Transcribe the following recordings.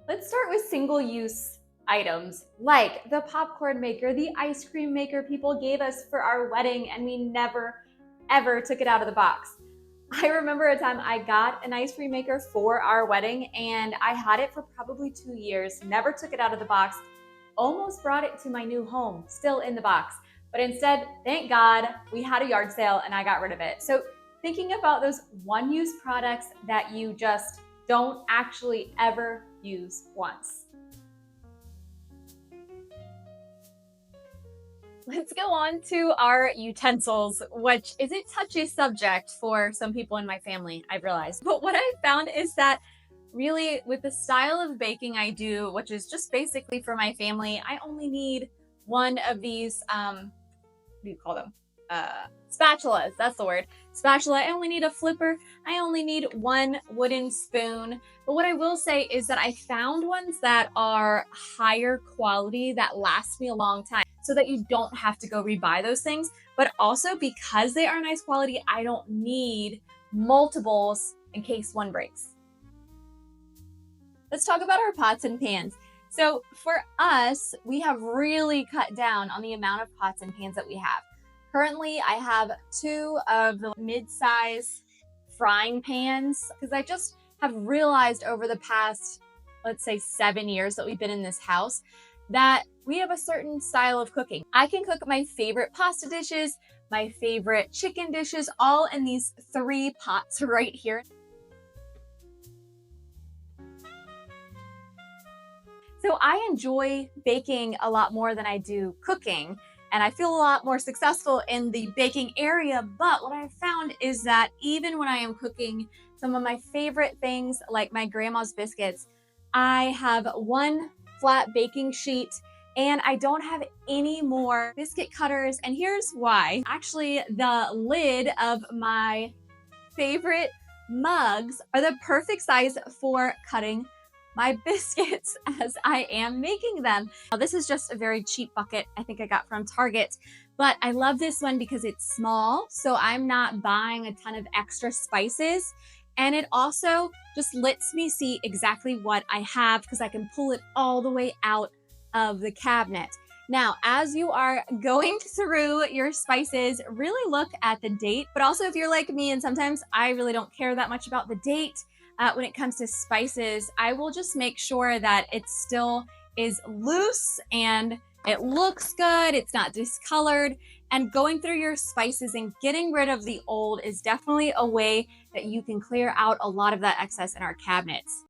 Let's start with single-use items like the popcorn maker, the ice cream maker people gave us for our wedding, and we never, ever took it out of the box. I remember a time I got an ice cream maker for our wedding, and I had it for probably 2 years, never took it out of the box, almost brought it to my new home, still in the box. But instead, thank God, we had a yard sale and I got rid of it. So thinking about those one-use products that you just don't actually ever use once. Let's go on to our utensils, which is a touchy subject for some people in my family, I've realized. But what I found is that really with the style of baking I do, which is just basically for my family, I only need one of these, what do you call them? Spatulas, that's the word. Spatula, I only need a flipper. I only need one wooden spoon. But what I will say is that I found ones that are higher quality that last me a long time so that you don't have to go rebuy those things. But also because they are nice quality, I don't need multiples in case one breaks. Let's talk about our pots and pans. So for us, we have really cut down on the amount of pots and pans that we have. Currently, I have 2 of the mid-size frying pans because I just have realized over the past, let's say 7 years that we've been in this house, that we have a certain style of cooking. I can cook my favorite pasta dishes, my favorite chicken dishes, all in these 3 pots right here. So I enjoy baking a lot more than I do cooking, and I feel a lot more successful in the baking area. But what I've found is that even when I am cooking some of my favorite things like my grandma's biscuits, I have one flat baking sheet and I don't have any more biscuit cutters. And here's why. Actually, the lid of my favorite mugs are the perfect size for cutting my biscuits as I am making them. Now, this is just a very cheap bucket I think I got from Target, but I love this one because it's small, so I'm not buying a ton of extra spices. And it also just lets me see exactly what I have because I can pull it all the way out of the cabinet. Now, as you are going through your spices, really look at the date, but also if you're like me and sometimes I really don't care that much about the date, when it comes to spices, I will just make sure that it still is loose and it looks good, it's not discolored. And going through your spices and getting rid of the old is definitely a way that you can clear out a lot of that excess in our cabinets.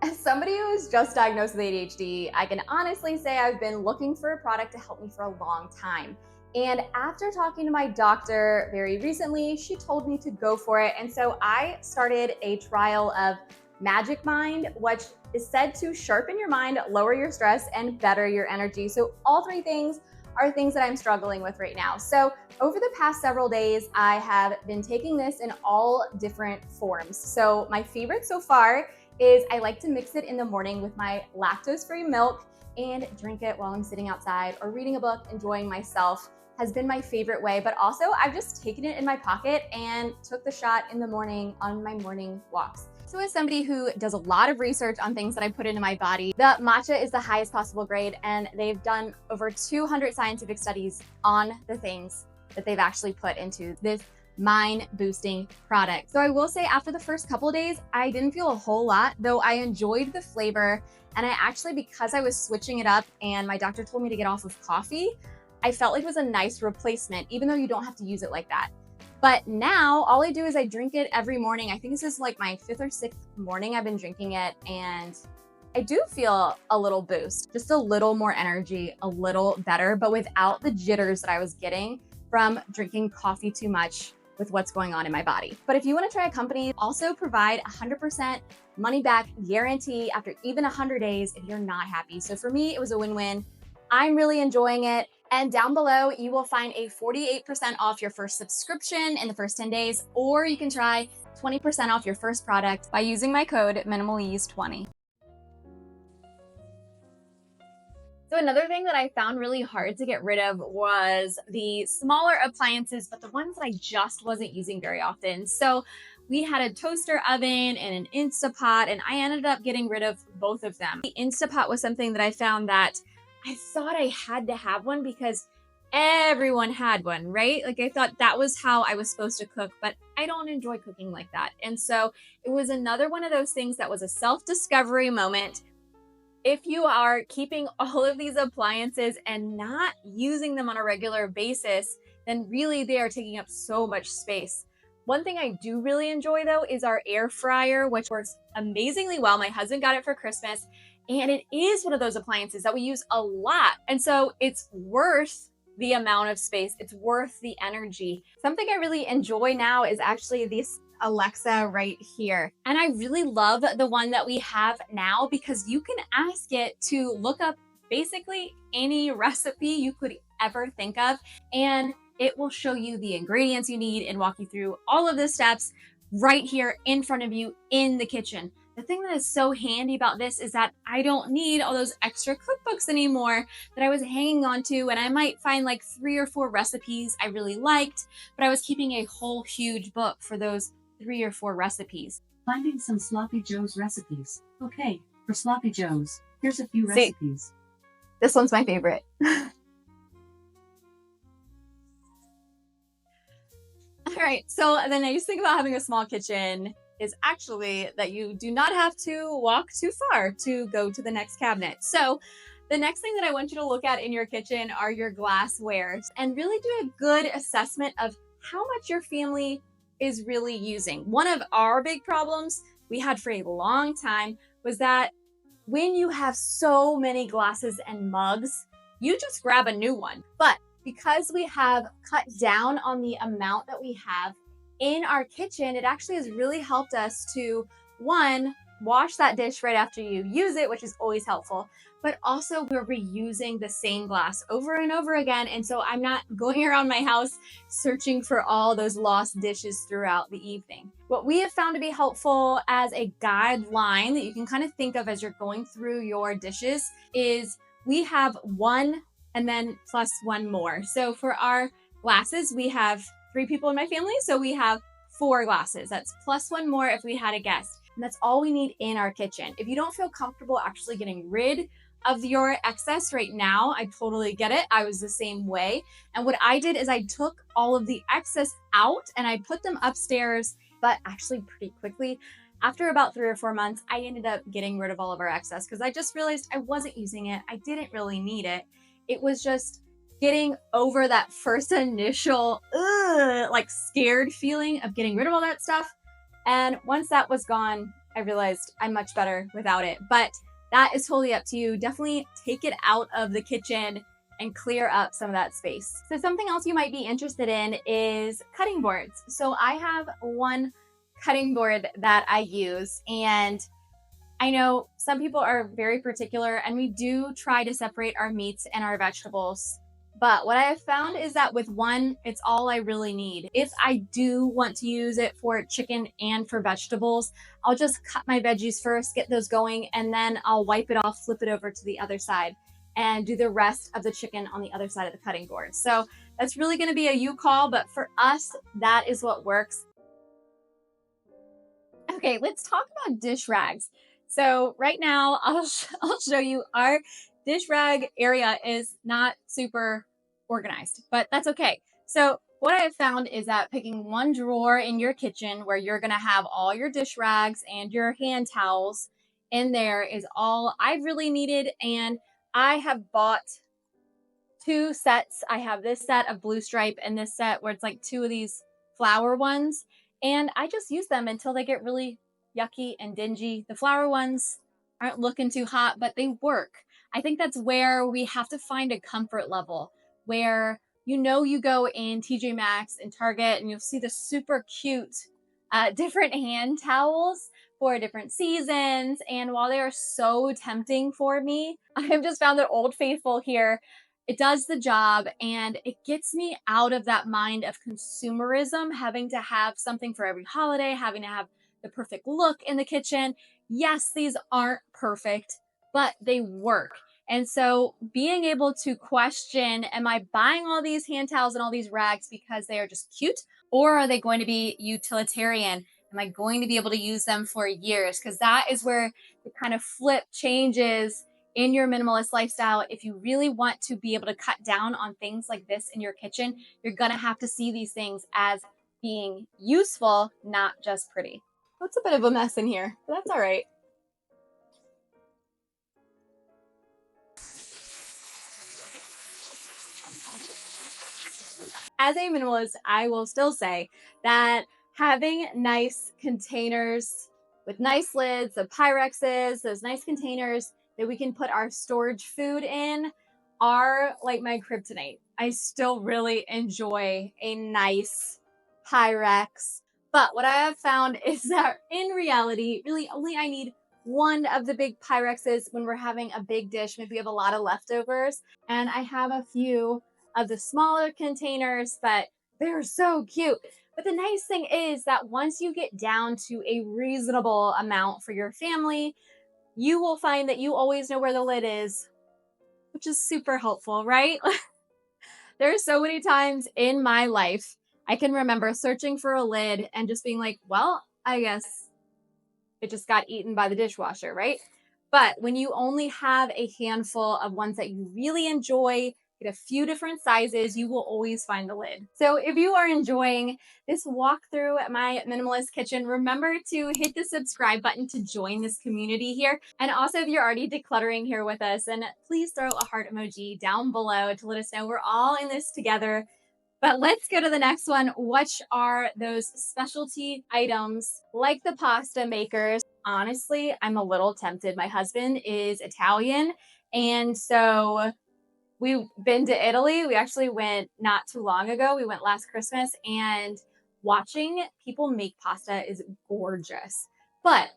As somebody who is just diagnosed with ADHD, I can honestly say I've been looking for a product to help me for a long time. And after talking to my doctor very recently, she told me to go for it. And so I started a trial of Magic Mind, which is said to sharpen your mind, lower your stress, and better your energy. So all 3 things are things that I'm struggling with right now. So over the past several days, I have been taking this in all different forms. So my favorite so far is I like to mix it in the morning with my lactose-free milk and drink it while I'm sitting outside or reading a book, enjoying myself. Has been my favorite way, but also I've just taken it in my pocket and took the shot in the morning on my morning walks. So as somebody who does a lot of research on things that I put into my body, the matcha is the highest possible grade, and they've done over 200 scientific studies on the things that they've actually put into this mind boosting product. So I will say after the first couple of days, I didn't feel a whole lot, though I enjoyed the flavor. And I actually, because I was switching it up and my doctor told me to get off of coffee, I felt like it was a nice replacement, even though you don't have to use it like that. But now all I do is I drink it every morning. I think this is like my 5th or 6th morning I've been drinking it, and I do feel a little boost, just a little more energy, a little better, but without the jitters that I was getting from drinking coffee too much with what's going on in my body. But if you want to try a company, also provide 100% money back guarantee after even 100 days if you're not happy. So for me, it was a win-win. I'm really enjoying it. And down below, you will find a 48% off your first subscription in the first 10 days, or you can try 20% off your first product by using my code minimalist20. So another thing that I found really hard to get rid of was the smaller appliances, but the ones that I just wasn't using very often. So we had a toaster oven and an Instapot, and I ended up getting rid of both of them. The Instapot was something that I found that I thought I had to have one because everyone had one, right? Like I thought that was how I was supposed to cook, but I don't enjoy cooking like that. And so it was another one of those things that was a self-discovery moment. If you are keeping all of these appliances and not using them on a regular basis, then really they are taking up so much space. One thing I do really enjoy though is our air fryer, which works amazingly well. My husband got it for Christmas, and it is one of those appliances that we use a lot. And so it's worth the amount of space. It's worth the energy. Something I really enjoy now is actually this Alexa right here. And I really love the one that we have now because you can ask it to look up basically any recipe you could ever think of, and it will show you the ingredients you need and walk you through all of the steps right here in front of you in the kitchen. The thing that is so handy about this is that I don't need all those extra cookbooks anymore that I was hanging on to, and I might find like 3 or 4 recipes I really liked, but I was keeping a whole huge book for those 3 or 4 recipes. Finding some Sloppy Joe's recipes. Okay, for Sloppy Joe's, here's a few recipes. This one's my favorite. All right, so the nice thing about having a small kitchen is actually that you do not have to walk too far to go to the next cabinet. So the next thing that I want you to look at in your kitchen are your glasswares and really do a good assessment of how much your family is really using. One of our big problems we had for a long time was that when you have so many glasses and mugs, you just grab a new one. But because we have cut down on the amount that we have in our kitchen, it actually has really helped us to, one, wash that dish right after you use it, which is always helpful, but also we're reusing the same glass over and over again. And so I'm not going around my house searching for all those lost dishes throughout the evening. What we have found to be helpful as a guideline that you can kind of think of as you're going through your dishes is we have one and then plus one more. So for our glasses, we have 3 people in my family, so we have 4 glasses. That's plus one more if we had a guest. And that's all we need in our kitchen. If you don't feel comfortable actually getting rid of your excess right now, I totally get it. I was the same way. And what I did is I took all of the excess out and I put them upstairs, but actually pretty quickly. After about 3 or 4 months, I ended up getting rid of all of our excess because I just realized I wasn't using it. I didn't really need it. It was just getting over that first initial like scared feeling of getting rid of all that stuff. And once that was gone, I realized I'm much better without it. But that is totally up to you. Definitely take it out of the kitchen and clear up some of that space. So something else you might be interested in is cutting boards. So I have one cutting board that I use, and I know some people are very particular, and we do try to separate our meats and our vegetables. But what I have found is that with one, it's all I really need. If I do want to use it for chicken and for vegetables, I'll just cut my veggies first, get those going, and then I'll wipe it off, flip it over to the other side, and do the rest of the chicken on the other side of the cutting board. So that's really gonna be a you call, but for us, that is what works. Okay, let's talk about dish rags. So right now, I'll show you our dish rag area is not super organized, but that's okay. So what I have found is that picking one drawer in your kitchen where you're gonna have all your dish rags and your hand towels in there is all I've really needed. And I have bought 2 sets. I have this set of blue stripe and this set where it's like 2 of these flower ones. And I just use them until they get really yucky and dingy. The flower ones aren't looking too hot, but they work. I think that's where we have to find a comfort level where you go in TJ Maxx and Target and you'll see the super cute different hand towels for different seasons. And while they are so tempting for me, I have just found that Old Faithful here, it does the job and it gets me out of that mind of consumerism, having to have something for every holiday, having to have the perfect look in the kitchen. Yes, these aren't perfect, but they work. And so being able to question, am I buying all these hand towels and all these rags because they are just cute, or are they going to be utilitarian? Am I going to be able to use them for years? Because that is where the kind of flip changes in your minimalist lifestyle. If you really want to be able to cut down on things like this in your kitchen, you're going to have to see these things as being useful, not just pretty. That's a bit of a mess in here, but that's all right. As a minimalist, I will still say that having nice containers with nice lids, the Pyrexes, those nice containers that we can put our storage food in are like my kryptonite. I still really enjoy a nice Pyrex. But what I have found is that in reality, really only I need one of the big Pyrexes when we're having a big dish. Maybe we have a lot of leftovers. And I have a few of the smaller containers, but they're so cute. But the nice thing is that once you get down to a reasonable amount for your family, you will find that you always know where the lid is, which is super helpful, right? There are so many times in my life I can remember searching for a lid and just being like, well, I guess it just got eaten by the dishwasher, right? But when you only have a handful of ones that you really enjoy, get a few different sizes, you will always find the lid. So if you are enjoying this walkthrough at my minimalist kitchen, remember to hit the subscribe button to join this community here. And also if you're already decluttering here with us, then please throw a heart emoji down below to let us know we're all in this together. But let's go to the next one, which are those specialty items like the pasta makers. Honestly, I'm a little tempted. My husband is Italian, and so we've been to Italy. We actually went not too long ago. We went last Christmas, and watching people make pasta is gorgeous. But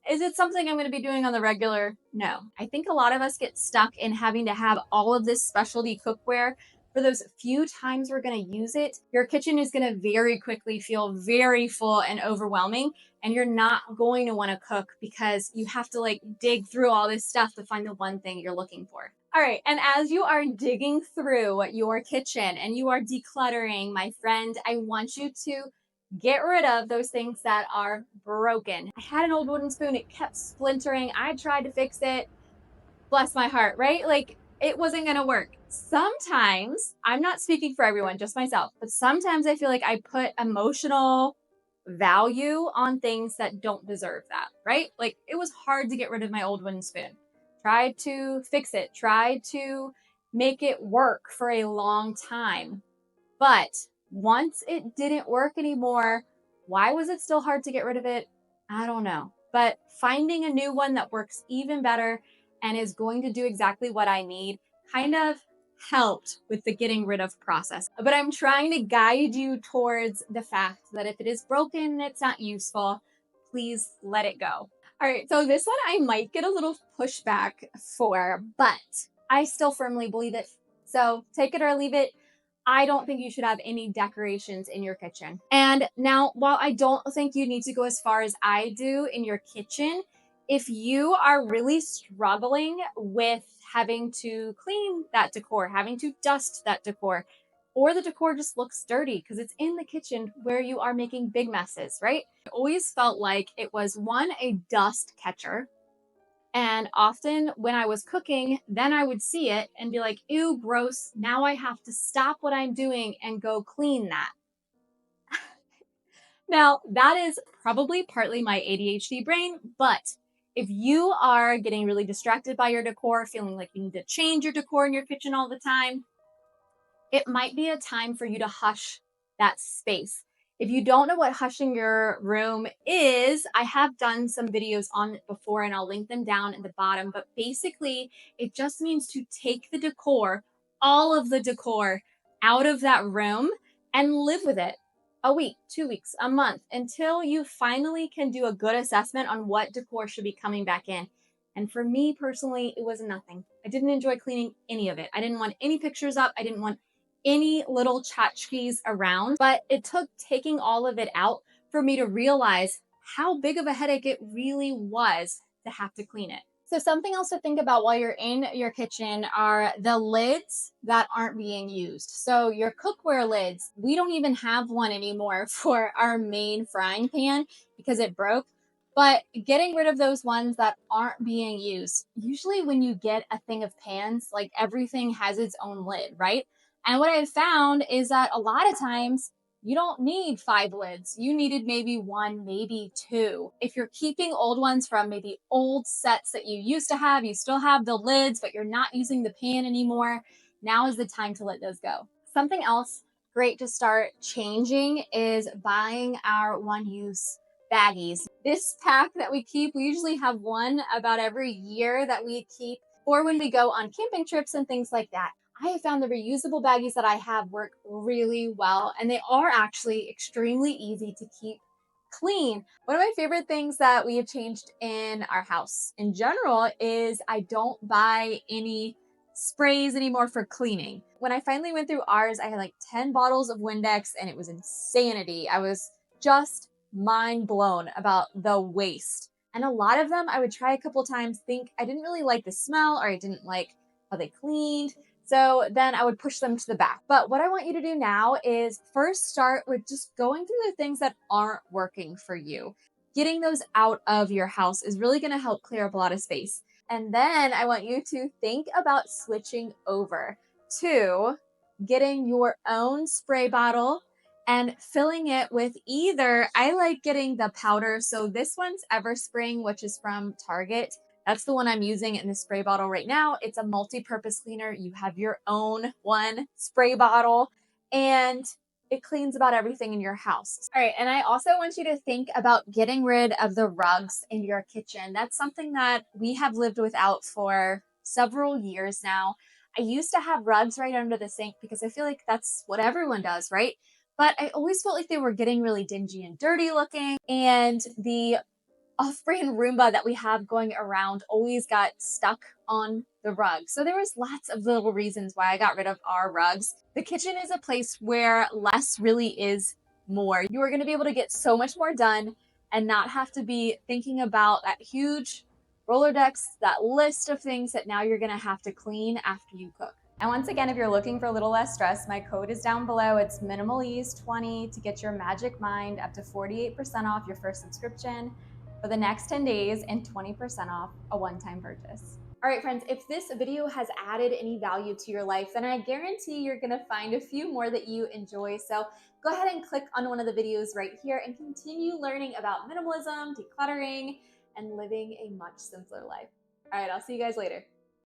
is it something I'm going to be doing on the regular? No. I think a lot of us get stuck in having to have all of this specialty cookware for those few times we're going to use it. Your kitchen is going to very quickly feel very full and overwhelming, and you're not going to want to cook because you have to like dig through all this stuff to find the one thing you're looking for. All right, and as you are digging through your kitchen and you are decluttering, my friend, I want you to get rid of those things that are broken. I had an old wooden spoon, it kept splintering. I tried to fix it. Bless my heart, right? Like it wasn't gonna work. Sometimes, I'm not speaking for everyone, just myself, but sometimes I feel like I put emotional value on things that don't deserve that, right? Like it was hard to get rid of my old wooden spoon. Tried to fix it, tried to make it work for a long time. But once it didn't work anymore, why was it still hard to get rid of it? I don't know. But finding a new one that works even better and is going to do exactly what I need kind of helped with the getting rid of process. But I'm trying to guide you towards the fact that if it is broken and it's not useful, please let it go. All right, so this one I might get a little pushback for, but I still firmly believe it. So take it or leave it. I don't think you should have any decorations in your kitchen. And now, while I don't think you need to go as far as I do in your kitchen, if you are really struggling with having to clean that decor, having to dust that decor, or the decor just looks dirty because it's in the kitchen where you are making big messes, right? I always felt like it was one, a dust catcher. And often when I was cooking, then I would see it and be like, ew, gross. Now I have to stop what I'm doing and go clean that. Now, that is probably partly my ADHD brain, but if you are getting really distracted by your decor, feeling like you need to change your decor in your kitchen all the time, it might be a time for you to hush that space. If you don't know what hushing your room is, I have done some videos on it before and I'll link them down in the bottom. But basically, it just means to take the decor, all of the decor out of that room and live with it a week, 2 weeks, a month, until you finally can do a good assessment on what decor should be coming back in. And for me personally, it was nothing. I didn't enjoy cleaning any of it. I didn't want any pictures up. I didn't want any little tchotchkes around, but it took taking all of it out for me to realize how big of a headache it really was to have to clean it. So something else to think about while you're in your kitchen are the lids that aren't being used. So your cookware lids, we don't even have one anymore for our main frying pan because it broke. But getting rid of those ones that aren't being used. Usually when you get a thing of pans, like everything has its own lid, right? And what I've found is that a lot of times you don't need 5 lids. You needed maybe one, maybe two. If you're keeping old ones from maybe old sets that you used to have, you still have the lids, but you're not using the pan anymore, now is the time to let those go. Something else great to start changing is buying our one-use baggies. This pack that we keep, we usually have one about every year that we keep, or when we go on camping trips and things like that. I have found the reusable baggies that I have work really well, and they are actually extremely easy to keep clean. One of my favorite things that we have changed in our house in general is I don't buy any sprays anymore for cleaning. When I finally went through ours, I had like 10 bottles of Windex and it was insanity. I was just mind blown about the waste. And a lot of them I would try a couple times, think I didn't really like the smell or I didn't like how they cleaned. So then I would push them to the back. But what I want you to do now is first start with just going through the things that aren't working for you. Getting those out of your house is really going to help clear up a lot of space. And then I want you to think about switching over to getting your own spray bottle and filling it with either, I like getting the powder. So this one's Everspring, which is from Target. That's the one I'm using in the spray bottle right now. It's a multi-purpose cleaner. You have your own one spray bottle and it cleans about everything in your house. All right, and I also want you to think about getting rid of the rugs in your kitchen. That's something that we have lived without for several years now. I used to have rugs right under the sink because I feel like that's what everyone does, right? But I always felt like they were getting really dingy and dirty looking, and the off-brand Roomba that we have going around always got stuck on the rug. So there was lots of little reasons why I got rid of our rugs. The kitchen is a place where less really is more. You are going to be able to get so much more done and not have to be thinking about that huge Rolodex, that list of things that now you're going to have to clean after you cook. And once again, if you're looking for a little less stress, my code is down below. It's minimalist20 to get your magic mind up to 48% off your first subscription for the next 10 days and 20% off a one-time purchase. All right, friends, if this video has added any value to your life, then I guarantee you're gonna find a few more that you enjoy. So go ahead and click on one of the videos right here and continue learning about minimalism, decluttering, and living a much simpler life. All right, I'll see you guys later.